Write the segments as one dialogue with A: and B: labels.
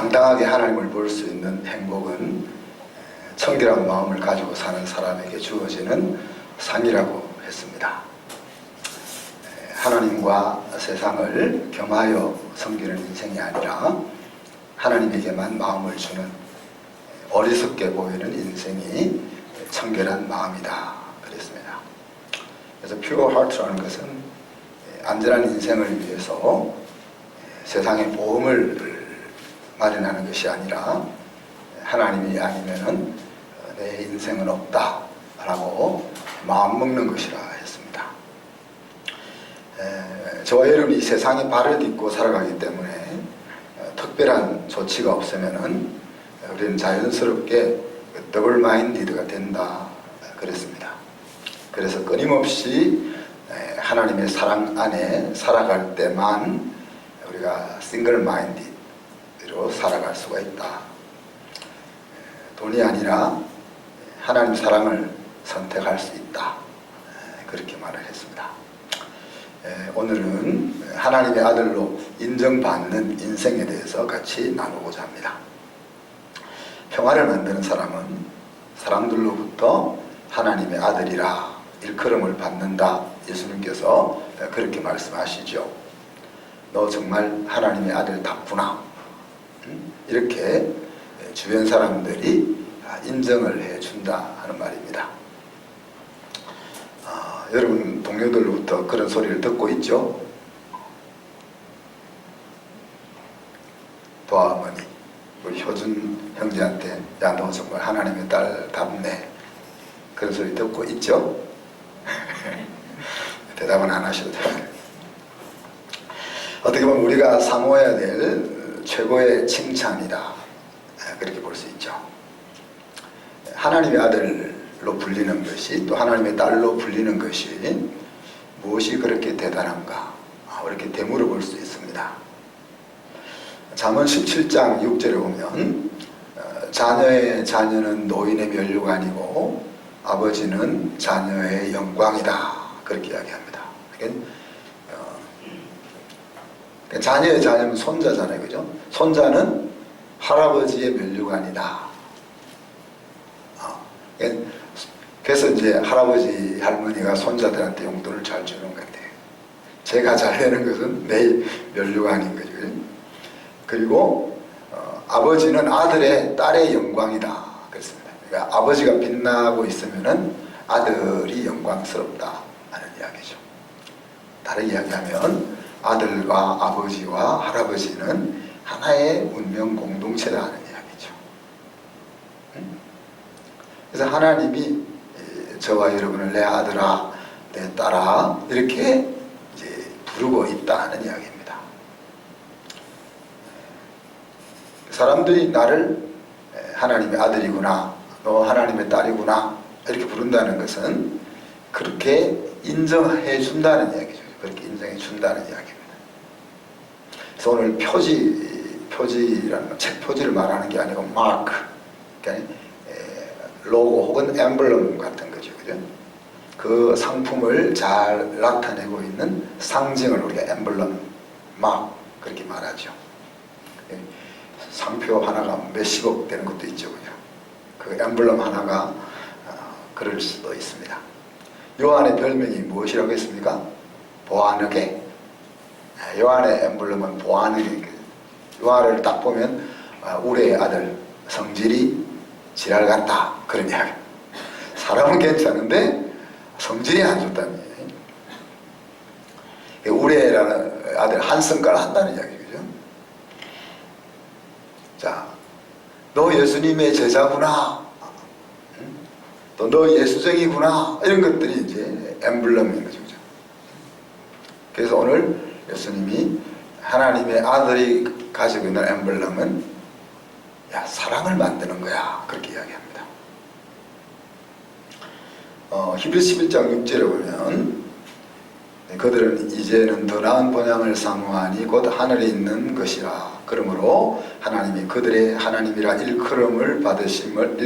A: 당당하게 하나님을 볼 수 있는 행복은 청결한 마음을 가지고 사는 사람에게 주어지는 상이라고 했습니다. 하나님과 세상을 겸하여 섬기는 인생이 아니라 하나님에게만 마음을 주는 어리석게 보이는 인생이 청결한 마음이다 그랬습니다. 그래서 pure heart라는 것은 안전한 인생을 위해서 세상의 보험을 마련하는 것이 아니라 하나님이 아니면은 내 인생은 없다 라고 마음먹는 것이라 했습니다. 저와 여러분이 이 세상에 발을 딛고 살아가기 때문에 특별한 조치가 없으면은 우리는 자연스럽게 더블 마인디드가 된다 그랬습니다. 그래서 끊임없이 하나님의 사랑 안에 살아갈 때만 우리가 싱글 마인디드로 살아갈 수가 있다. 돈이 아니라 하나님 사랑을 선택할 수 있다. 그렇게 말을 했습니다. 오늘은 하나님의 아들로 인정받는 인생에 대해서 같이 나누고자 합니다. 평화를 만드는 사람은 사람들로부터 하나님의 아들이라 일컬음을 받는다. 예수님께서 그렇게 말씀하시죠. 너 정말 하나님의 아들답구나. 이렇게 주변 사람들이 인정을 해준다 하는 말입니다. 여러분 동료들로부터 그런 소리를 듣고 있죠? 도아어머니 우리 효준 형제한테 야 너 정말 하나님의 딸답네 그런 소리 듣고 있죠? 대답은 안 하셔도 돼요. 어떻게 보면 우리가 사모해야 될 최고의 칭찬이다 그렇게 볼 수 있죠. 하나님의 아들로 불리는 것이 또 하나님의 딸로 불리는 것이 무엇이 그렇게 대단한가 이렇게 되물어 볼 수 있습니다. 잠언 17장 6절에 보면 자녀의 자녀는 노인의 면류관이고 아버지는 자녀의 영광이다 그렇게 이야기합니다. 자녀의 자녀는 손자잖아요, 그죠? 손자는 할아버지의 면류관이다. 그래서 이제 할아버지 할머니가 손자들한테 용돈을 잘 주는 것 같아요. 제가 잘 되는 것은 내 면류관인 거죠. 그리고 아버지는 아들의 딸의 영광이다 그랬습니다. 그러니까 아버지가 빛나고 있으면은 아들이 영광스럽다 하는 이야기죠. 다르게 이야기하면 아들과 아버지와 할아버지는 하나의 운명 공동체다 하는 이야기죠. 그래서 하나님이 저와 여러분을 내 아들아, 내 딸아 이렇게 이제 부르고 있다는 이야기입니다. 사람들이 나를 하나님의 아들이구나, 너 하나님의 딸이구나 이렇게 부른다는 것은 그렇게 인정해 준다는 이야기죠. 그렇게 인정해 준다는 이야기입니다. 그래서 오늘 표지라는 책 표지를 말하는 게 아니고 마크, 그러니까 로고 혹은 엠블럼 같은 거죠. 그죠? 그 상품을 잘 나타내고 있는 상징을 우리가 엠블럼, 마크 그렇게 말하죠. 상표 하나가 몇십억 되는 것도 있죠. 그죠? 그 엠블럼 하나가 그럴 수도 있습니다. 요한의 별명이 무엇이라고 했습니까? 보아느게. 요한의 엠블럼은 보아느게. 요한을 딱 보면 우리의 아들 성질이 지랄 같다 그런 이야기. 사람은 괜찮은데 성질이 안 좋다는 얘기. 우리라는 아들 한 성깔 한다는 이야기. 그죠? 자, 너 예수님의 제자구나. 또 너 예수쟁이구나. 이런 것들이 이제 엠블럼인 거죠. 그래서 오늘 예수님이 하나님의 아들이 가지고 있는 엠블럼은 야, 사랑을 만드는 거야. 그렇게 이야기합니다. 히브리서 11장 6절에 보면 그들은 이제는 더 나은 본향을 사모하니 곧 하늘에 있는 것이라. 그러므로 하나님이 그들의 하나님이라 일컬음 받으심을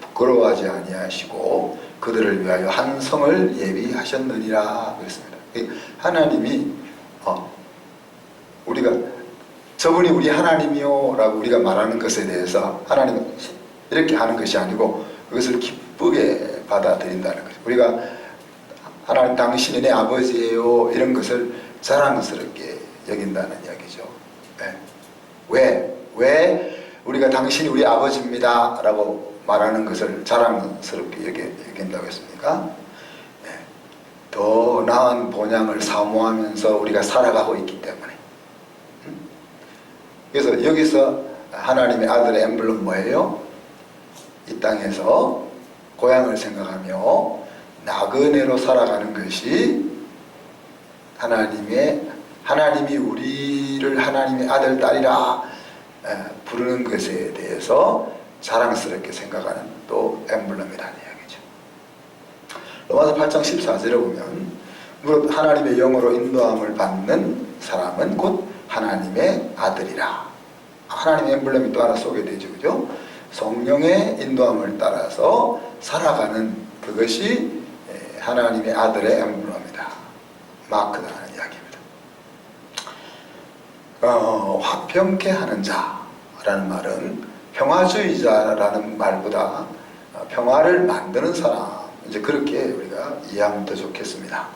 A: 부끄러워하지 아니하시고 그들을 위하여 한 성을 예비하셨느니라 그랬습니다. 하나님이 우리가 저분이 우리 하나님이요 라고 우리가 말하는 것에 대해서 하나님 이렇게 하는 것이 아니고 그것을 기쁘게 받아들인다는 거죠. 우리가 하나님 당신이 내 아버지예요 이런 것을 자랑스럽게 여긴다는 이야기죠. 네. 왜 우리가 당신이 우리 아버지입니다 라고 말하는 것을 자랑스럽게 여긴다고 했습니까? 네. 더 나은 본향을 사모하면서 우리가 살아가고 있기 때문에. 그래서 여기서 하나님의 아들의 엠블럼 뭐예요? 이 땅에서 고향을 생각하며 나그네로 살아가는 것이 하나님이 우리를 하나님의 아들, 딸이라 부르는 것에 대해서 자랑스럽게 생각하는 또 엠블럼이라는 이야기죠. 로마서 8장 14절에 보면 무릇 하나님의 영으로 인도함을 받는 사람은 곧 하나님의 아들이라. 하나님의 엠블럼이 또 하나 소개되죠. 그죠? 성령의 인도함을 따라서 살아가는 그것이 하나님의 아들의 엠블럼이다. 마크다라는 이야기입니다. 화평케 하는 자라는 말은 평화주의자라는 말보다 평화를 만드는 사람, 이제 그렇게 우리가 이해하면 더 좋겠습니다.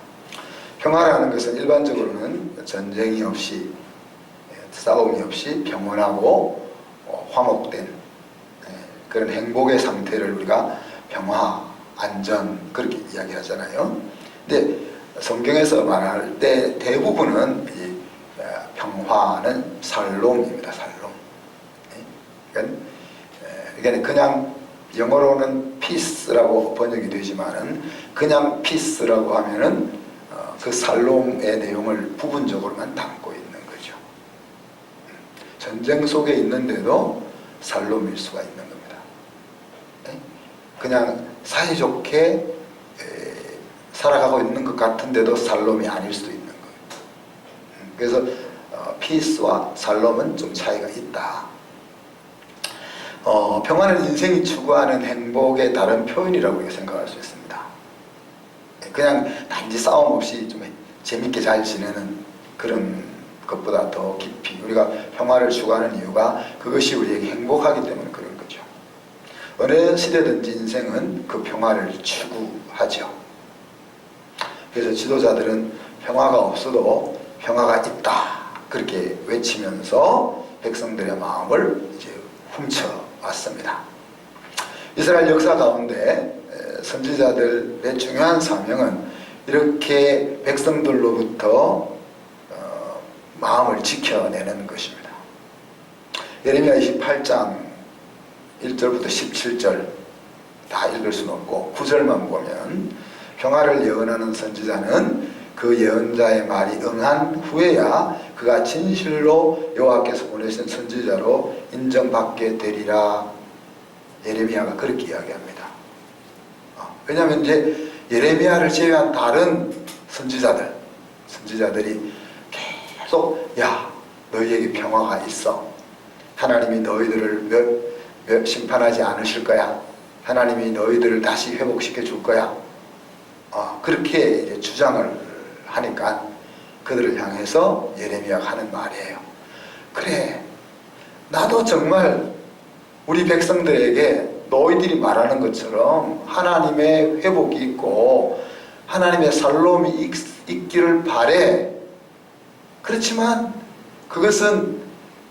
A: 평화라는 것은 일반적으로는 전쟁이 없이, 싸움이 없이 평온하고 화목된 그런 행복의 상태를 우리가 평화, 안전 그렇게 이야기하잖아요. 근데 성경에서 말할 때 대부분은 이 평화는 살롬입니다. 살롬. 그러니까 그냥 영어로는 peace라고 번역이 되지만은 그냥 peace라고 하면은 그 살롬의 내용을 부분적으로만 담고 있는 거죠. 전쟁 속에 있는데도 살롬일 수가 있는 겁니다. 그냥 사이좋게 살아가고 있는 것 같은데도 살롬이 아닐 수도 있는 거예요. 그래서 피스와 살롬은 좀 차이가 있다. 평화는 인생이 추구하는 행복의 다른 표현이라고 생각할 수 있습니다. 그냥 단지 싸움 없이 좀 재밌게 잘 지내는 그런 것보다 더 깊이 우리가 평화를 추구하는 이유가 그것이 우리에게 행복하기 때문에 그런 거죠. 어느 시대든지 인생은 그 평화를 추구하죠. 그래서 지도자들은 평화가 없어도 평화가 있다 그렇게 외치면서 백성들의 마음을 이제 훔쳐왔습니다. 이스라엘 역사 가운데 선지자들의 중요한 사명은 이렇게 백성들로부터 마음을 지켜내는 것입니다. 예레미야 28장 1절부터 17절 다 읽을 수는 없고 9절만 보면 평화를 예언하는 선지자는 그 예언자의 말이 응한 후에야 그가 진실로 여호와께서 보내신 선지자로 인정받게 되리라. 예레미야가 그렇게 이야기합니다. 왜냐하면 이제 예레미야를 제외한 다른 선지자들이 계속 야 너희에게 평화가 있어. 하나님이 너희들을 심판하지 않으실 거야. 하나님이 너희들을 다시 회복시켜 줄 거야. 그렇게 이제 주장을 하니까 그들을 향해서 예레미야가 하는 말이에요. 그래, 나도 정말 우리 백성들에게 너희들이 말하는 것처럼 하나님의 회복이 있고 하나님의 살롬이 있기를 바래. 그렇지만 그것은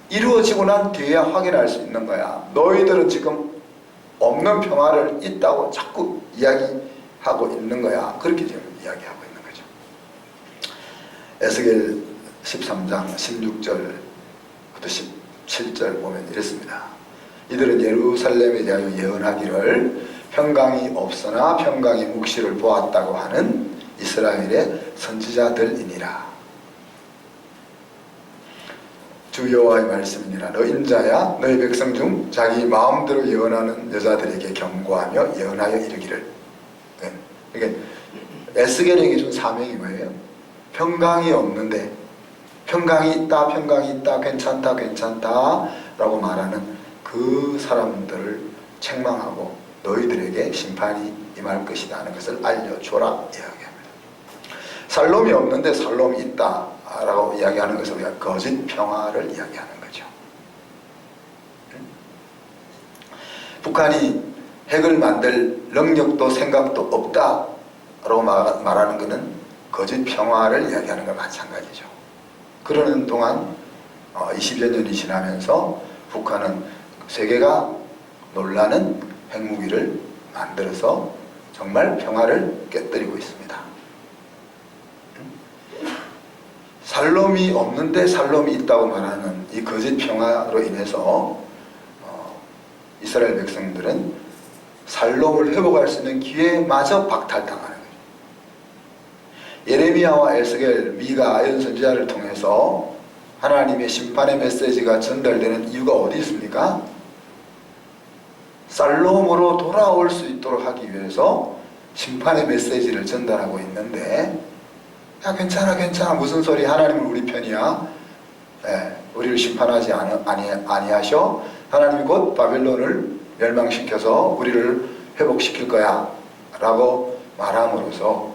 A: 이루어지고 난 뒤에야 확인할 수 있는 거야. 너희들은 지금 없는 평화를 있다고 자꾸 이야기하고 있는 거야. 그렇게 지금 이야기하고 있는 거죠. 에스겔 13장 16절부터 17절 보면 이랬습니다. 이들은 예루살렘에 대하여 예언하기를 평강이 없으나 평강의 묵시를 보았다고 하는 이스라엘의 선지자들이니라. 주 여호와의 말씀이니라. 너 인자야 너희 백성 중 자기 마음대로 예언하는 여자들에게 경고하며 예언하여 이르기를. 그러니까 에스겔에게 준 사명이 뭐예요? 평강이 없는데 평강이 있다 괜찮다 라고 말하는 그 사람들을 책망하고 너희들에게 심판이 임할 것이다 하는 것을 알려줘라 이야기합니다. 살롬이 없는데 살롬이 있다 라고 이야기하는 것을 우리가 거짓 평화를 이야기하는 거죠. 북한이 핵을 만들 능력도 생각도 없다라고 말하는 것은 거짓 평화를 이야기하는 것 마찬가지죠. 그러는 동안 20여 년이 지나면서 북한은 세계가 놀라는 핵무기를 만들어서 정말 평화를 깨뜨리고 있습니다. 살롬이 없는데 살롬이 있다고 말하는 이 거짓 평화로 인해서 이스라엘 백성들은 살롬을 회복할 수 있는 기회마저 박탈당하는 거예요. 예레미야와 에스겔, 미가, 아연 선지자를 통해서 하나님의 심판의 메시지가 전달되는 이유가 어디 있습니까? 살롬으로 돌아올 수 있도록 하기 위해서 심판의 메시지를 전달하고 있는데, 야 괜찮아 무슨 소리, 하나님은 우리 편이야. 우리를 심판하지 아니하셔. 하나님이 곧 바벨론을 멸망시켜서 우리를 회복시킬 거야 라고 말함으로써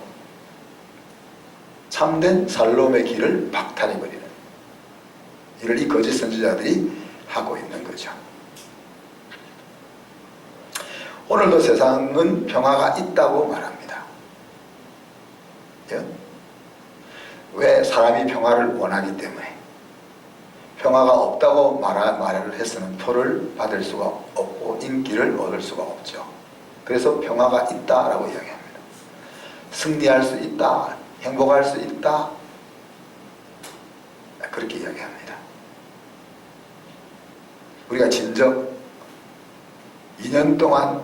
A: 참된 살롬의 길을 박탈해버리는 일을 이 거짓 선지자들이 하고 있는 거죠. 오늘도 세상은 평화가 있다고 말합니다. 왜? 사람이 평화를 원하기 때문에. 평화가 없다고 말을 해서는 표를 받을 수가 없고 인기를 얻을 수가 없죠. 그래서 평화가 있다라고 이야기합니다. 승리할 수 있다, 행복할 수 있다, 그렇게 이야기합니다. 우리가 진정 2년 동안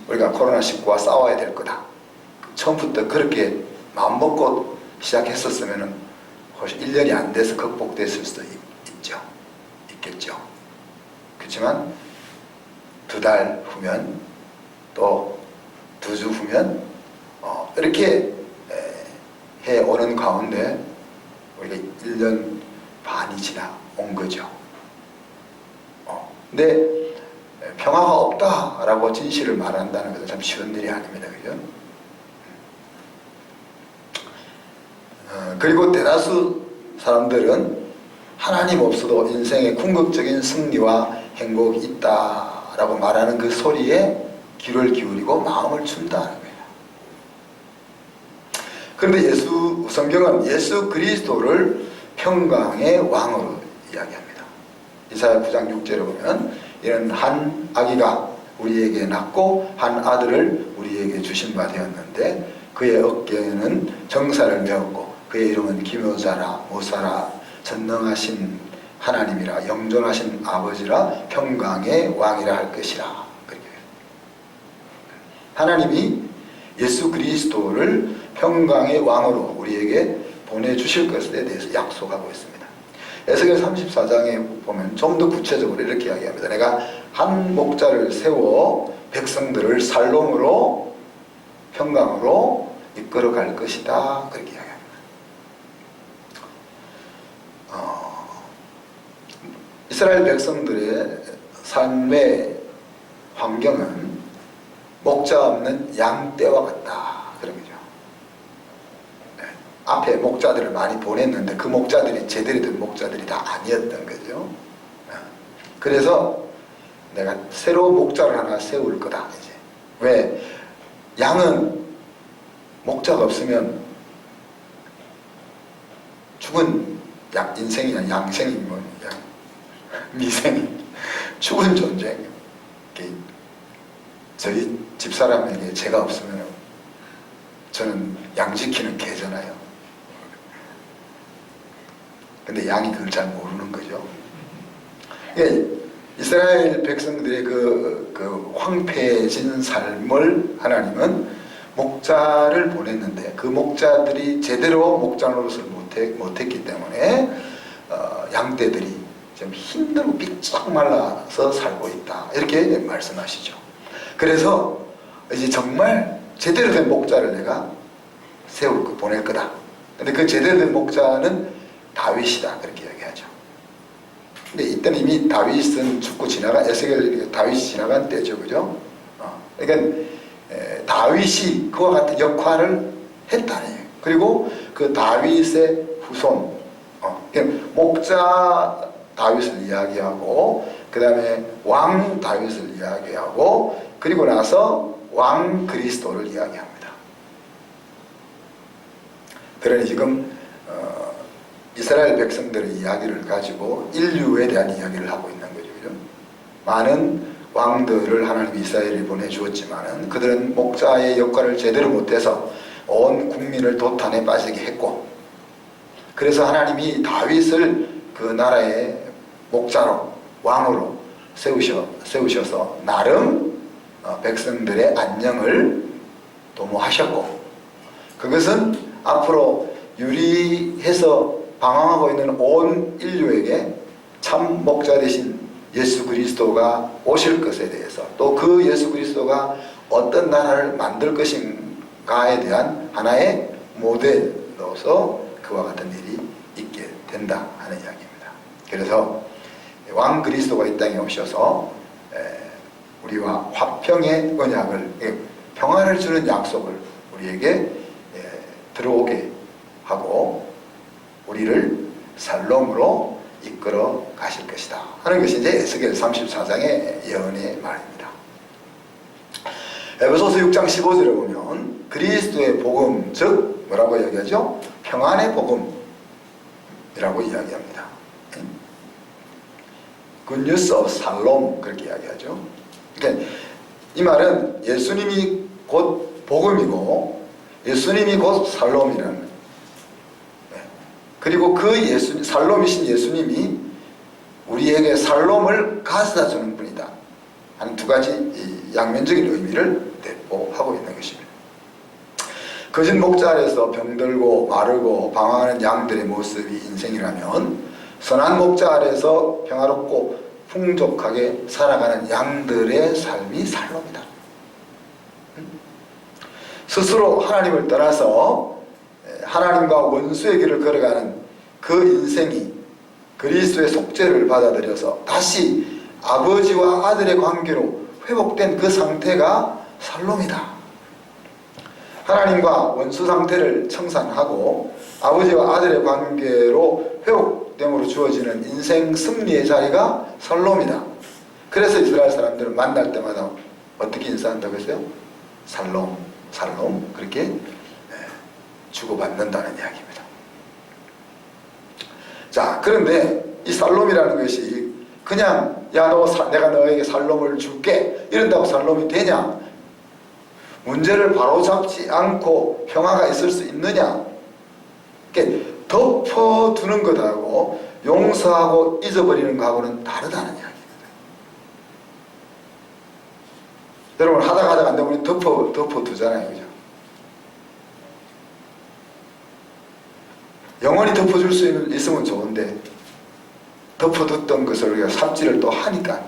A: 우리가 코로나19와 싸워야 될 거다, 처음부터 그렇게 마음먹고 시작했었으면 혹시 1년이 안 돼서 극복됐을 수도 있겠죠. 그렇지만 2달 후면 또 2주 후면 이렇게 해오는 가운데 우리가 1년 반이 지나온 거죠. 근데 평화가 없다라고 진실을 말한다는 것은 참 쉬운 일이 아닙니다. 그죠? 그리고 대다수 사람들은 하나님 없어도 인생에 궁극적인 승리와 행복이 있다라고 말하는 그 소리에 귀를 기울이고 마음을 준다는 거예요. 그런데 성경은 예수 그리스도를 평강의 왕으로 이야기합니다. 이사야 9장 6절에 보면 이는 한 아기가 우리에게 낳고 한 아들을 우리에게 주신 바 되었는데 그의 어깨에는 정사를 메었고 그의 이름은 기묘자라 모사라 전능하신 하나님이라 영존하신 아버지라 평강의 왕이라 할 것이라. 그렇게 하나님이 예수 그리스도를 평강의 왕으로 우리에게 보내주실 것에 대해서 약속하고 있습니다. 에스겔 34장에 보면 좀 더 구체적으로 이렇게 이야기합니다. 내가 한 목자를 세워 백성들을 살롬으로 평강으로 이끌어 갈 것이다. 그렇게 이야기합니다. 이스라엘 백성들의 삶의 환경은 목자 없는 양떼와 같다. 그런 거죠. 앞에 목자들을 많이 보냈는데 그 목자들이 제대로 된 목자들이 다 아니었던 거죠. 그래서 내가 새로운 목자를 하나 세울 거다. 이제. 왜? 양은 목자가 없으면 죽은 인생이나 양생이 뭐 미생이 죽은 존재. 저희 집사람에게 제가 없으면 저는 양 지키는 개잖아요. 근데 양이 그걸 잘 모르는 거죠. 이스라엘 백성들의 그 황폐해진 삶을 하나님은 목자를 보냈는데 그 목자들이 제대로 목자 노릇을 못했기 때문에 양떼들이 좀 힘들고 삐쩍 말라서 살고 있다. 이렇게 말씀하시죠. 그래서 이제 정말 제대로 된 목자를 내가 보낼 거다. 근데 그 제대로 된 목자는 다윗이다. 그렇게 이야기하죠. 근데 이때는 이미 다윗은 죽고 에스겔 다윗이 지나간 때죠. 그죠? 그러니까 다윗이 그와 같은 역할을 했다는 얘기예요. 그리고 그 다윗의 후손, 목자 다윗을 이야기하고 그 다음에 왕 다윗을 이야기하고 그리고 나서 왕 그리스도를 이야기합니다. 그러니 지금 이스라엘 백성들의 이야기를 가지고 인류에 대한 이야기를 하고 있는 거죠. 그죠? 많은 왕들을 하나님이 이스라엘에 보내주었지만은 그들은 목자의 역할을 제대로 못해서 온 국민을 도탄에 빠지게 했고, 그래서 하나님이 다윗을 그 나라의 목자로 왕으로 세우셔서 나름 백성들의 안녕을 도모하셨고, 그것은 앞으로 유리해서 방황하고 있는 온 인류에게 참 목자 되신 예수 그리스도가 오실 것에 대해서, 또 그 예수 그리스도가 어떤 나라를 만들 것인가에 대한 하나의 모델로서 그와 같은 일이 있게 된다 하는 이야기입니다. 그래서 왕 그리스도가 이 땅에 오셔서 우리와 화평의 언약을, 평안을 주는 약속을 우리에게 들어오게 하고 우리를 살롬으로 이끌어 가실 것이다 하는 것이 이제 에스겔 34장의 예언의 말입니다. 에베소서 6장 15절에 보면 그리스도의 복음, 즉 뭐라고 이야기하죠? 평안의 복음이라고 이야기합니다. Good news of Shalom, 그렇게 이야기하죠. 그러니까 이 말은 예수님이 곧 복음이고 예수님이 곧 살롬이라는 거예요. 그리고 그 살롬이신 예수님이 우리에게 살롬을 가져다 주는 분이다 하는 두 가지 양면적인 의미를 내포하고 있는 것입니다. 거짓 목자 아래서 병들고 마르고 방황하는 양들의 모습이 인생이라면, 선한 목자 아래서 평화롭고 풍족하게 살아가는 양들의 삶이 살롬이다. 스스로 하나님을 떠나서 하나님과 원수의 길을 걸어가는 그 인생이 그리스도의 속죄를 받아들여서 다시 아버지와 아들의 관계로 회복된 그 상태가 살롬이다. 하나님과 원수 상태를 청산하고 아버지와 아들의 관계로 회복됨으로 주어지는 인생 승리의 자리가 살롬이다. 그래서 이스라엘 사람들은 만날 때마다 어떻게 인사한다고 했어요? 살롬, 살롬, 그렇게 주고받는다는 이야기입니다. 자, 그런데 이 살롬이라는 것이 그냥 내가 너에게 살롬을 줄게 이런다고 살롬이 되냐? 문제를 바로잡지 않고 평화가 있을 수 있느냐? 그러니까 덮어두는 것하고 용서하고 잊어버리는 것하고는 다르다는 이야기입니다. 여러분 하다가 안 되면 덮어두잖아요. 그죠? 영원히 덮어줄 수 있으면 좋은데 덮어뒀던 것을 우리가 삽질을 또 하니까,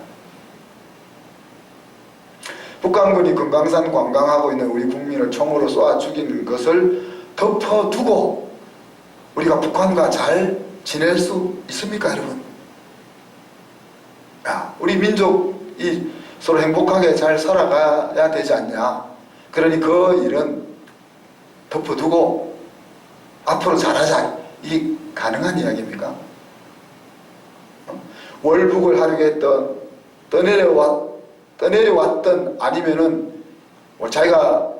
A: 북한군이 금강산 관광하고 있는 우리 국민을 총으로 쏘아 죽이는 것을 덮어두고 우리가 북한과 잘 지낼 수 있습니까, 여러분? 우리 민족이 서로 행복하게 잘 살아가야 되지 않냐? 그러니 그 일은 덮어두고 앞으로 잘하자, 이게 가능한 이야기입니까? 월북을 하려고 했던, 떠내려왔던, 아니면은 자기가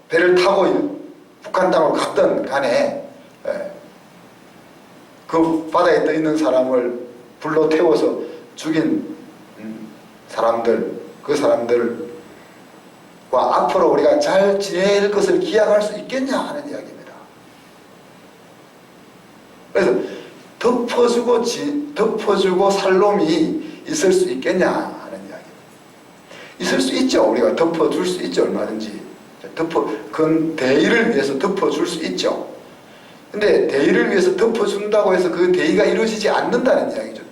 A: 배를 타고 북한 땅으로 갔던 간에 그 바다에 떠 있는 사람을 불로 태워서 죽인 사람들, 그 사람들과 앞으로 우리가 잘 지낼 것을 기약할 수 있겠냐 하는 이야기입니다. 그래서 덮어주고 살롬이 있을 수 있겠냐 하는 이야기입니다. 있을 수 있죠. 우리가 덮어줄 수 있죠. 얼마든지. 그건 대의를 위해서 덮어줄 수 있죠. 근데 대의를 위해서 덮어준다고 해서 그 대의가 이루어지지 않는다는 이야기죠.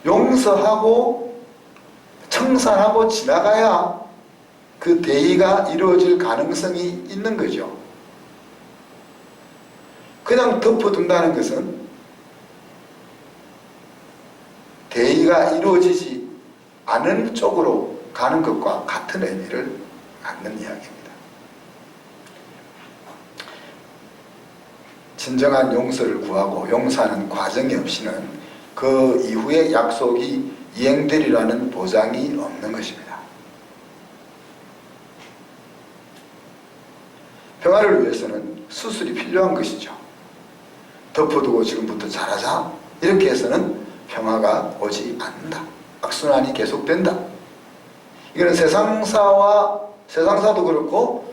A: 용서하고 청산하고 지나가야 그 대의가 이루어질 가능성이 있는 거죠. 그냥 덮어둔다는 것은 대의가 이루어지지 않은 쪽으로 가는 것과 같은 의미를 갖는 이야기입니다. 진정한 용서를 구하고 용서하는 과정이 없이는 그 이후의 약속이 이행되리라는 보장이 없는 것입니다. 평화를 위해서는 수술이 필요한 것이죠. 덮어두고 지금부터 잘하자 이렇게 해서는 평화가 오지 않는다. 악순환이 계속된다. 이거는 세상사도 그렇고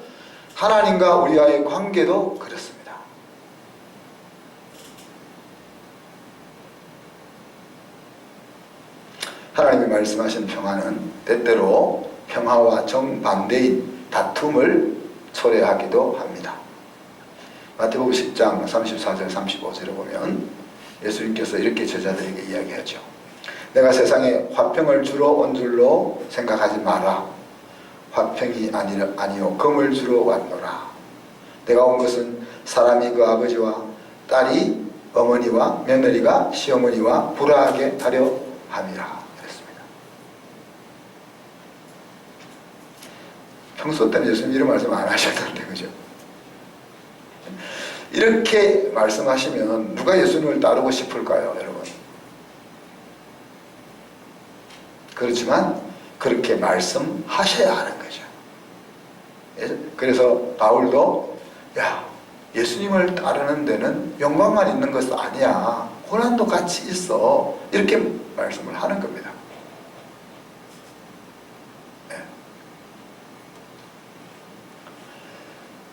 A: 하나님과 우리와의 관계도 그렇습니다. 하나님이 말씀하신 평화는 때때로 평화와 정반대인 다툼을 초래하기도 합니다. 마태복음 10장 34절 35절을 보면 예수님께서 이렇게 제자들에게 이야기하죠. 내가 세상에 화평을 주러 온 줄로 생각하지 마라. 화평이 아니요 금을 주러 왔노라. 내가 온 것은 사람이 그 아버지와 딸이 어머니와 며느리가 시어머니와 불화하게 하려 함이라. 그랬습니다. 평소 때는 예수님 이런 말씀 안 하셨던데, 그죠? 이렇게 말씀하시면 누가 예수님을 따르고 싶을까요, 여러분? 그렇지만 그렇게 말씀하셔야 하는 거죠. 그래서 바울도 예수님을 따르는 데는 영광만 있는 것은 아니야. 고난도 같이 있어. 이렇게 말씀을 하는 겁니다.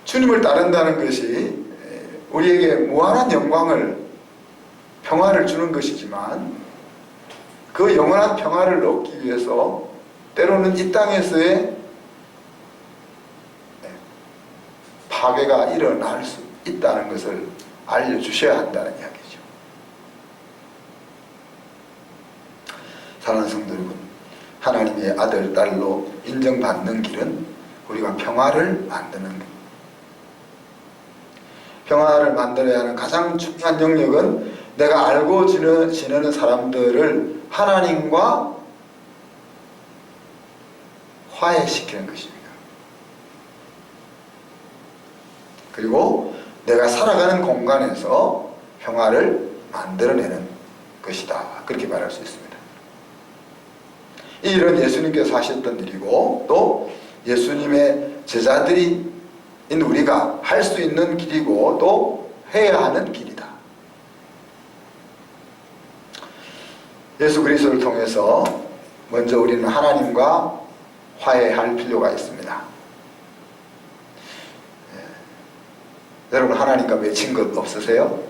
A: 주님을 따른다는 것이 우리에게 무한한 영광을, 평화를 주는 것이지만 그 영원한 평화를 얻기 위해서 때로는 이 땅에서의 파괴가 일어날 수 있다는 것을 알려주셔야 한다는 이야기죠. 사랑하는 성도 여러분, 하나님의 아들, 딸로 인정받는 길은 우리가 평화를 만드는 것. 평화를 만들어야 하는 가장 중요한 영역은 내가 알고 지내는 사람들을 하나님과 화해시키는 것입니다. 그리고 내가 살아가는 공간에서 평화를 만들어내는 것이다. 그렇게 말할 수 있습니다. 이 일은 예수님께서 하셨던 일이고 또 예수님의 제자들인 우리가 할 수 있는 길이고 또 해야 하는 길이다. 예수 그리스도를 통해서 먼저 우리는 하나님과 화해할 필요가 있습니다. 여러분, 하나님과 맺힌 것 없으세요?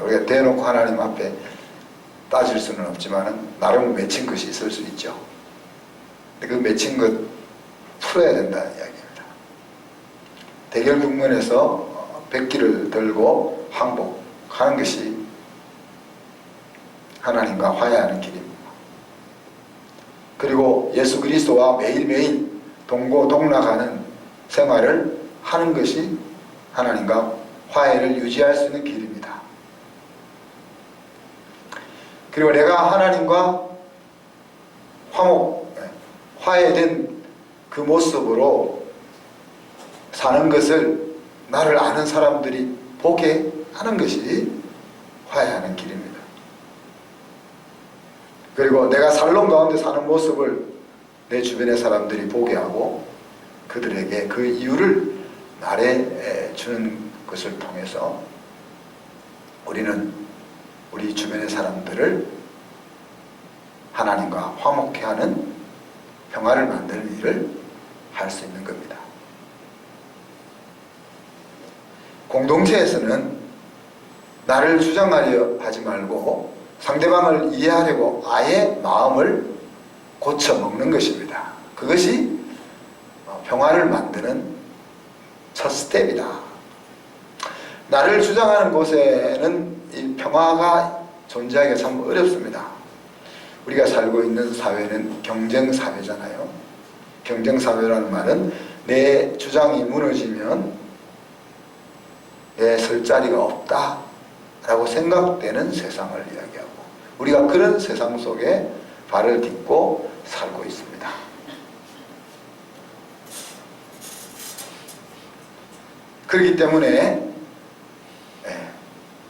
A: 우리가 대놓고 하나님 앞에 따질 수는 없지만 나름 맺힌 것이 있을 수 있죠. 그 맺힌 것 풀어야 된다는 이야기입니다. 대결 국면에서 백기를 들고 항복하는 것이 하나님과 화해하는 길입니다. 그리고 예수 그리스도와 매일매일 동고동락하는 생활을 하는 것이 하나님과 화해를 유지할 수 있는 길입니다. 그리고 내가 하나님과 화해된 그 모습으로 사는 것을 나를 아는 사람들이 보게 하는 것이 화해하는 길입니다. 그리고 내가 살롱 가운데 사는 모습을 내 주변의 사람들이 보게 하고 그들에게 그 이유를 말해 주는 것을 통해서 우리는 우리 주변의 사람들을 하나님과 화목케 하는 평화를 만드는 일을 할 수 있는 겁니다. 공동체에서는 나를 주장하려 하지 말고 상대방을 이해하려고 아예 마음을 고쳐먹는 것입니다. 그것이 평화를 만드는 첫 스텝이다. 나를 주장하는 곳에는 이 평화가 존재하기가 참 어렵습니다. 우리가 살고 있는 사회는 경쟁사회잖아요. 경쟁사회라는 말은 내 주장이 무너지면 내 설 자리가 없다 라고 생각되는 세상을 이야기하고 우리가 그런 세상 속에 발을 딛고 살고 있습니다. 그렇기 때문에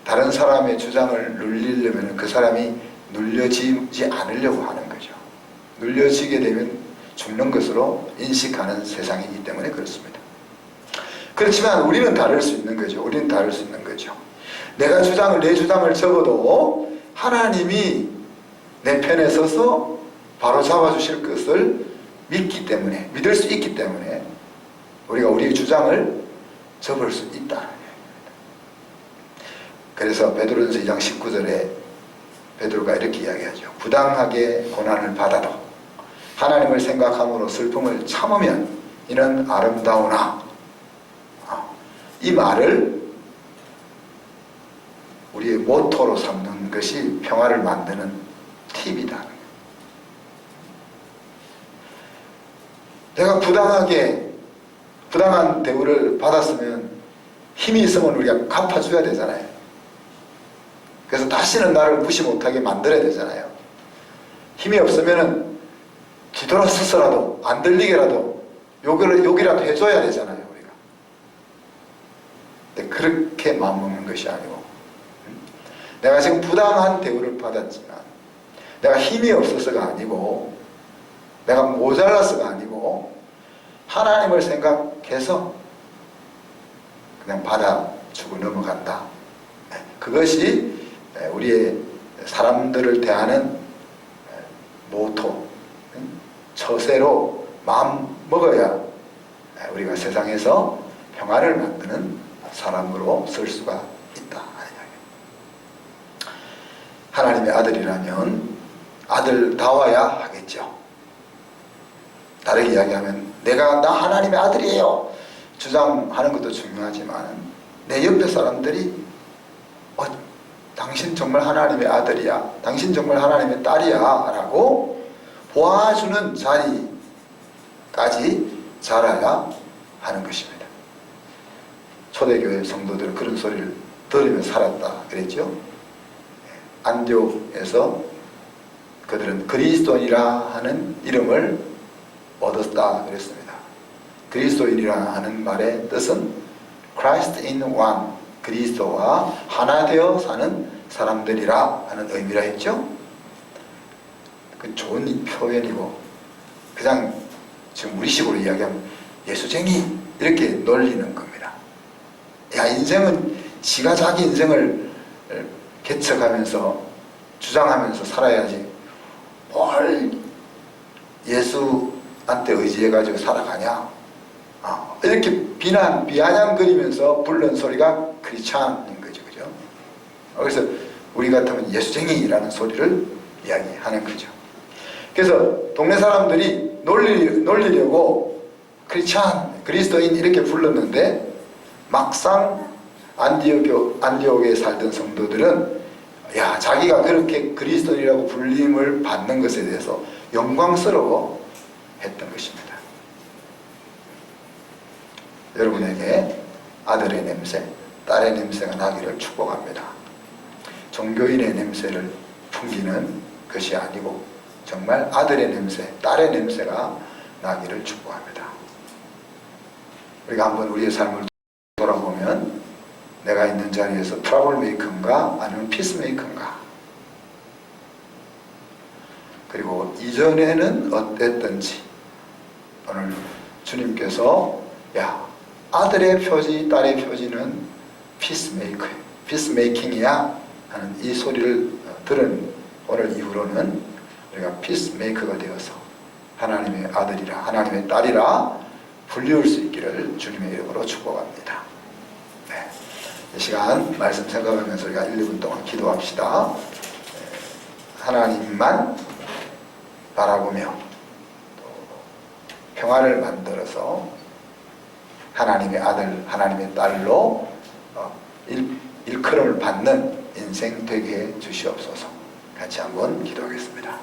A: 다른 사람의 주장을 눌리려면 그 사람이 눌려지지 않으려고 하는 거죠. 눌려지게 되면 죽는 것으로 인식하는 세상이기 때문에 그렇습니다. 그렇지만 우리는 다를 수 있는 거죠. 우리는 다를 수 있는 거죠. 내 주장을 적어도 하나님이 내 편에 서서 바로 잡아주실 것을 믿을 수 있기 때문에 우리가 우리의 주장을 접을 수 있다는 얘기입니다. 그래서 베드로전서 2장 19절에 베드로가 이렇게 이야기하죠. 부당하게 고난을 받아도 하나님을 생각함으로 슬픔을 참으면 이는 아름다우나. 이 말을 우리의 모토로 삼는 것이 평화를 만드는 팁이다. 내가 부당한 대우를 받았으면 힘이 있으면 우리가 갚아줘야 되잖아요. 그래서 다시는 나를 무시 못하게 만들어야 되잖아요. 힘이 없으면 뒤돌아서서라도 안 들리게라도 욕이라도 해줘야 되잖아요. 우리가. 근데 그렇게 마음먹는 것이 아니고 내가 지금 부당한 대우를 받았지만 내가 힘이 없어서가 아니고 내가 모자라서가 아니고 하나님을 생각해서 그냥 받아주고 넘어간다. 그것이 우리의 사람들을 대하는 모토, 처세로 마음 먹어야 우리가 세상에서 평화를 만드는 사람으로 설 수가 있다. 하나님의 아들이라면 아들다워야 하겠죠. 다르게 이야기하면 나 하나님의 아들이에요 주장하는 것도 중요하지만 내 옆에 사람들이 당신 정말 하나님의 아들이야, 당신 정말 하나님의 딸이야 라고 보아주는 자리까지 자라야 하는 것입니다. 초대교회 성도들은 그런 소리를 들으며 살았다 그랬죠. 안디옥에서 그들은 그리스도인이라 하는 이름을 얻었다 그랬습니다. 그리스도인이라 하는 말의 뜻은 Christ in one, 그리스도와 하나 되어 사는 사람들이라 하는 의미라 했죠. 그 좋은 표현이고 그냥 지금 우리식으로 이야기하면 예수쟁이 이렇게 놀리는 겁니다. 인생은 지가 자기 인생을 개척하면서 주장하면서 살아야지 뭘 예수한테 의지해가지고 살아가냐. 이렇게 비아냥거리면서 부른 소리가 크리스찬인 거죠. 그죠? 그래서 우리 같으면 예수쟁이라는 소리를 이야기하는 거죠. 그래서 동네 사람들이 놀리려고 크리스찬, 그리스도인 이렇게 불렀는데 막상 안디옥에 살던 성도들은 자기가 그렇게 그리스도인이라고 불림을 받는 것에 대해서 영광스러워 했던 것입니다. 여러분에게 아들의 냄새, 딸의 냄새가 나기를 축복합니다. 종교인의 냄새를 풍기는 것이 아니고 정말 아들의 냄새, 딸의 냄새가 나기를 축복합니다. 우리가 한번 우리의 삶을 돌아보면 내가 있는 자리에서 트러블 메이커인가 아니면 피스 메이커인가, 그리고 이전에는 어땠던지 오늘 주님께서 아들의 표지, 딸의 표지는 피스 메이킹이야 하는 이 소리를 들은 오늘 이후로는 우리가 피스 메이커가 되어서 하나님의 아들이라 하나님의 딸이라 불리울 수 있기를 주님의 이름으로 축복합니다. 이 시간 말씀 생각하면서 우리가 1, 2분 동안 기도합시다. 하나님만 바라보며 평화를 만들어서 하나님의 아들, 하나님의 딸로 일컬음을 받는 인생 되게 해 주시옵소서. 같이 한번 기도하겠습니다.